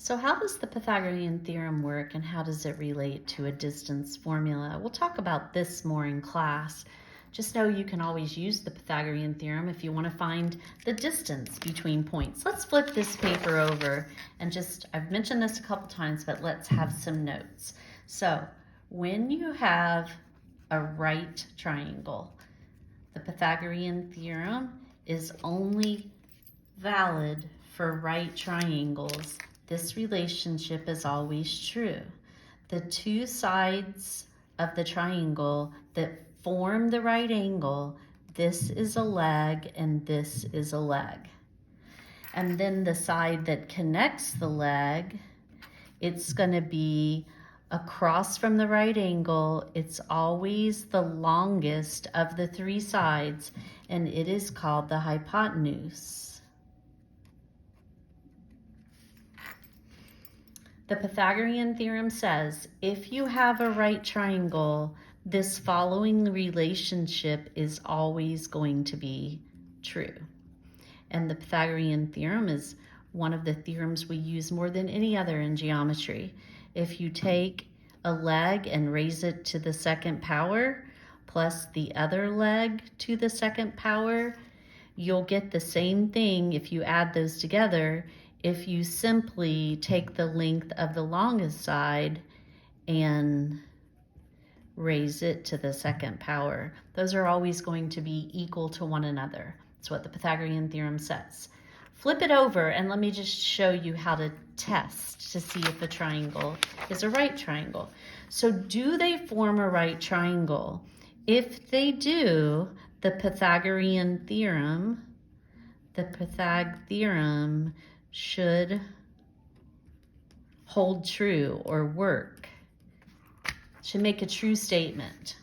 So how does the Pythagorean theorem work and how does it relate to a distance formula? We'll talk about this more in class. Just know you can always use the Pythagorean theorem if you want to find the distance between points. Let's flip this paper over and I've mentioned this a couple times, but let's have some notes. So when you have a right triangle, the Pythagorean theorem is only valid for right triangles. This relationship is always true. The two sides of the triangle that form the right angle, this is a leg and this is a leg. And then the side that connects the leg, it's going to be across from the right angle. It's always the longest of the three sides, and it is called the hypotenuse. The Pythagorean theorem says, if you have a right triangle, this following relationship is always going to be true. And the Pythagorean theorem is one of the theorems we use more than any other in geometry. If you take a leg and raise it to the second power, plus the other leg to the second power, you'll get the same thing if you add those together if you simply take the length of the longest side and raise it to the second power. Those are always going to be equal to one another. That's what the Pythagorean theorem says. Flip it over and let me just show you how to test to see if a triangle is a right triangle. So do they form a right triangle? If they do, the Pythagorean theorem should hold true or work. Should make a true statement.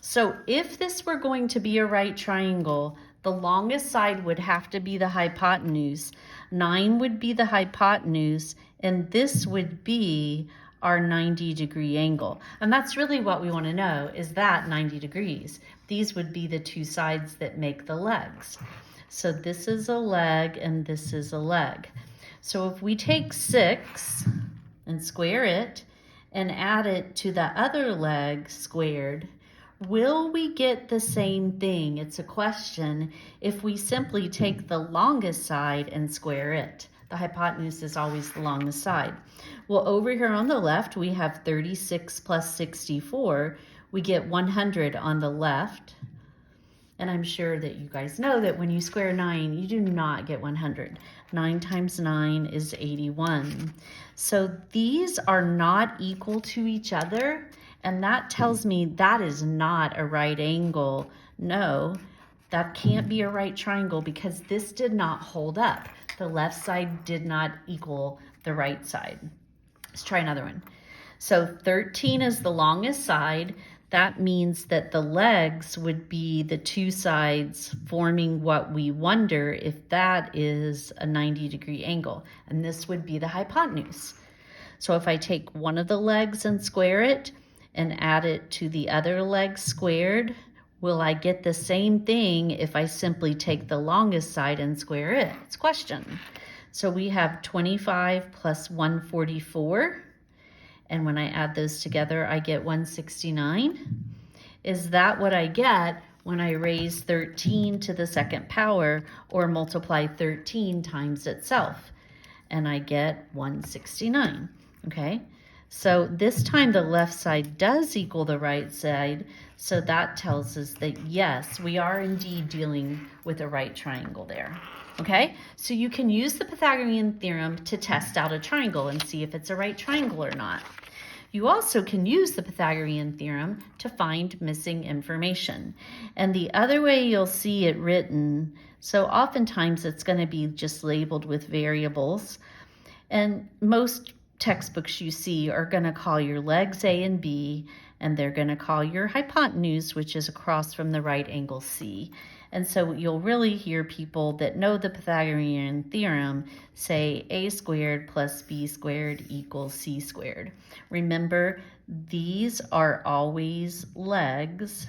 So if this were going to be a right triangle, the longest side would have to be the hypotenuse. 9 would be the hypotenuse, and this would be our 90-degree angle. And that's really what we want to know, is that 90 degrees. These would be the two sides that make the legs. So this is a leg and this is a leg. So if we take 6 and square it and add it to the other leg squared, will we get the same thing? It's a question if we simply take the longest side and square it. The hypotenuse is always the longest side. Well, over here on the left, we have 36 plus 64. We get 100 on the left. And I'm sure that you guys know that when you square 9, you do not get 100. 9 times 9 is 81. So these are not equal to each other, and that tells me that is not a right angle. No, that can't be a right triangle because this did not hold up. The left side did not equal the right side. Let's try another one. So 13 is the longest side. That means that the legs would be the two sides forming what we wonder if that is a 90-degree angle. And this would be the hypotenuse. So if I take one of the legs and square it and add it to the other leg squared, will I get the same thing if I simply take the longest side and square it? It's a question. So we have 25 plus 144. And when I add those together, I get 169. Is that what I get when I raise 13 to the second power or multiply 13 times itself? And I get 169, okay? So this time the left side does equal the right side, so that tells us that yes, we are indeed dealing with a right triangle there. Okay, so you can use the Pythagorean theorem to test out a triangle and see if it's a right triangle or not. You also can use the Pythagorean theorem to find missing information. And the other way you'll see it written, so oftentimes it's going to be just labeled with variables. And most textbooks you see are going to call your legs A and B, and they're going to call your hypotenuse, which is across from the right angle C. And so you'll really hear people that know the Pythagorean theorem say a squared plus b squared equals c squared. Remember, these are always legs,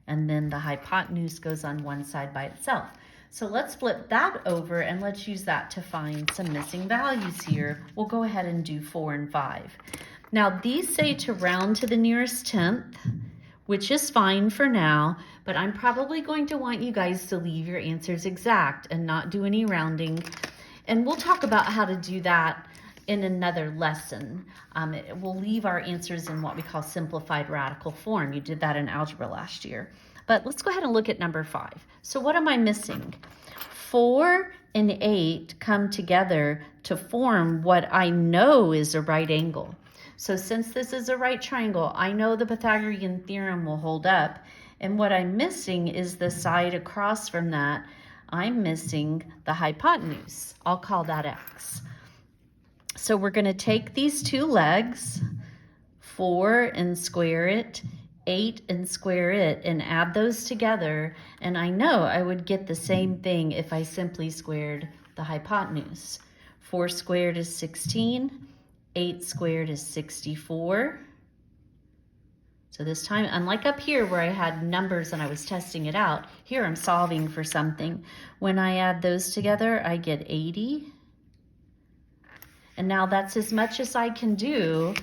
and then the hypotenuse goes on one side by itself. So let's flip that over and let's use that to find some missing values here. We'll go ahead and do 4 and 5. Now these say to round to the nearest tenth, which is fine for now, but I'm probably going to want you guys to leave your answers exact and not do any rounding. And we'll talk about how to do that in another lesson. We'll leave our answers in what we call simplified radical form. You did that in algebra last year. But let's go ahead and look at number 5. So what am I missing? 4 and 8 come together to form what I know is a right angle. So since this is a right triangle, I know the Pythagorean theorem will hold up. And what I'm missing is the side across from that. I'm missing the hypotenuse. I'll call that x. So we're going to take these two legs, 4 and square it, 8 and square it, and add those together. And I know I would get the same thing if I simply squared the hypotenuse. 4 squared is 16. 8 squared is 64. So this time, unlike up here where I had numbers and I was testing it out, here I'm solving for something. When I add those together, I get 80. And now that's as much as I can do,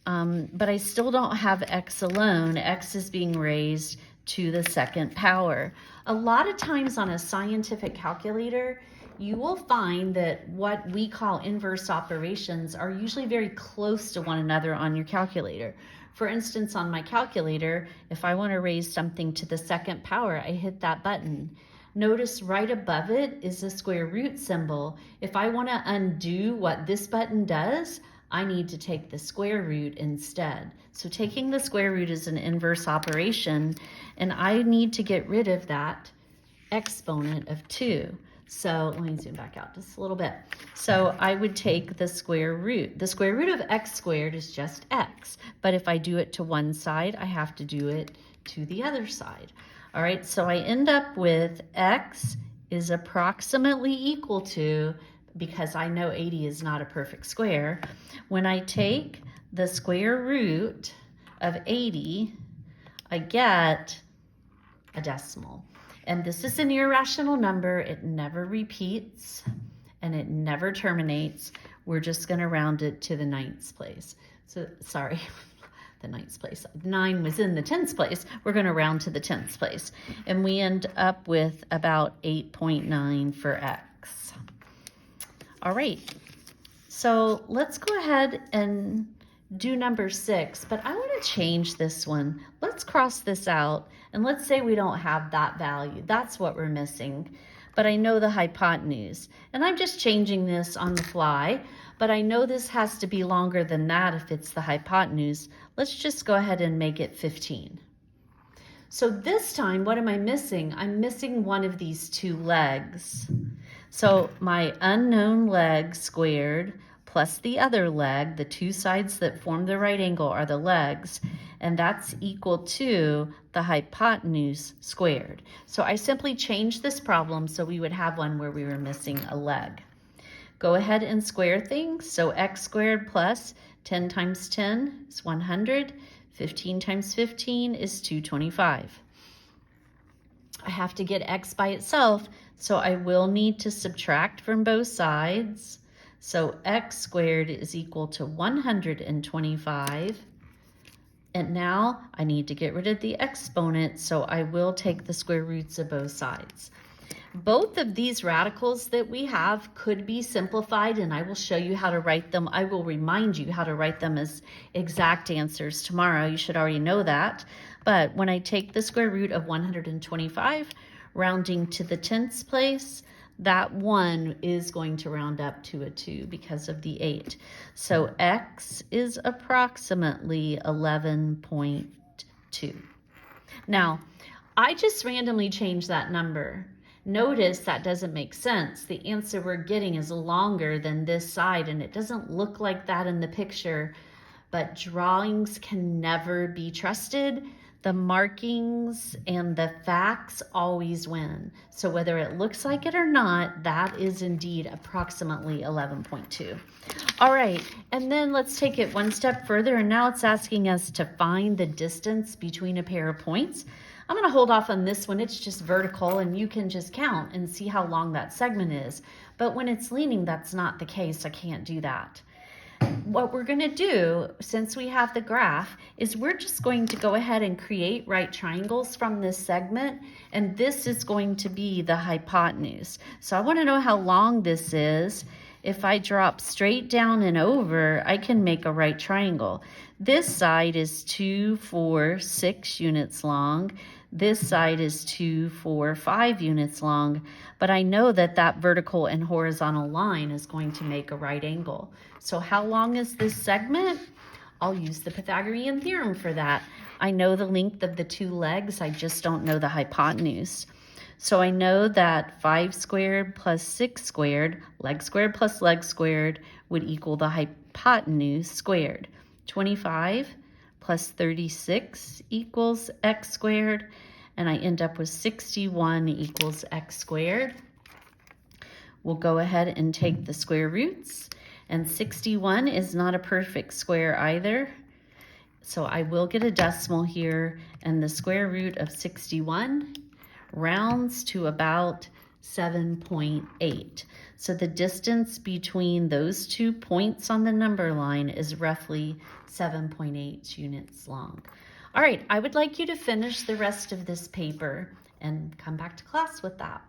but I still don't have x alone. X is being raised to the second power. A lot of times on a scientific calculator, you will find that what we call inverse operations are usually very close to one another on your calculator. For instance, on my calculator, if I want to raise something to the second power, I hit that button. Notice right above it is a square root symbol. If I want to undo what this button does, I need to take the square root instead. So taking the square root is an inverse operation, and I need to get rid of that exponent of 2. So let me zoom back out just a little bit. So I would take the square root. The square root of x squared is just x. But if I do it to one side, I have to do it to the other side. All right, so I end up with x is approximately equal to, because I know 80 is not a perfect square, when I take the square root of 80, I get a decimal. And this is an irrational number. It never repeats and it never terminates. We're just going to round it to the 9th place. So, sorry, the 9th place. 9 was in the 10th place. We're going to round to the 10th place. And we end up with about 8.9 for x. All right. So let's go ahead and do number 6, but I want to change this one. Let's cross this out, and let's say we don't have that value. That's what we're missing, but I know the hypotenuse, and I'm just changing this on the fly, but I know this has to be longer than that if it's the hypotenuse. Let's just go ahead and make it 15. So this time, what am I missing? I'm missing one of these two legs. So my unknown leg squared plus the other leg, the two sides that form the right angle are the legs, and that's equal to the hypotenuse squared. So I simply changed this problem so we would have one where we were missing a leg. Go ahead and square things. So x squared plus 10 times 10 is 100. 15 times 15 is 225. I have to get x by itself, so I will need to subtract from both sides. So x squared is equal to 125. And now I need to get rid of the exponent, so I will take the square roots of both sides. Both of these radicals that we have could be simplified, and I will show you how to write them. I will remind you how to write them as exact answers tomorrow. You should already know that. But when I take the square root of 125, rounding to the 10th place, that 1 is going to round up to a 2 because of the 8. So x is approximately 11.2. Now, I just randomly changed that number. Notice that doesn't make sense. The answer we're getting is longer than this side, and it doesn't look like that in the picture, but drawings can never be trusted. The markings and the facts always win. So whether it looks like it or not, that is indeed approximately 11.2. All right, and then let's take it one step further, and now it's asking us to find the distance between a pair of points. I'm going to hold off on this one. It's just vertical, and you can just count and see how long that segment is. But when it's leaning, that's not the case. I can't do that. What we're going to do, since we have the graph, is we're just going to go ahead and create right triangles from this segment, and this is going to be the hypotenuse. So I want to know how long this is. If I drop straight down and over, I can make a right triangle. This side is 2, 4, 6 units long. This side is 2, 4, 5 units long, but I know that that vertical and horizontal line is going to make a right angle. So how long is this segment? I'll use the Pythagorean theorem for that. I know the length of the two legs, I just don't know the hypotenuse. So I know that 5 squared plus 6 squared, leg squared plus leg squared, would equal the hypotenuse squared. 25 plus 36 equals x squared, and I end up with 61 equals x squared. We'll go ahead and take the square roots, and 61 is not a perfect square either. So I will get a decimal here, and the square root of 61 rounds to about 7.8. So the distance between those 2 points on the number line is roughly 7.8 units long. All right, I would like you to finish the rest of this paper and come back to class with that.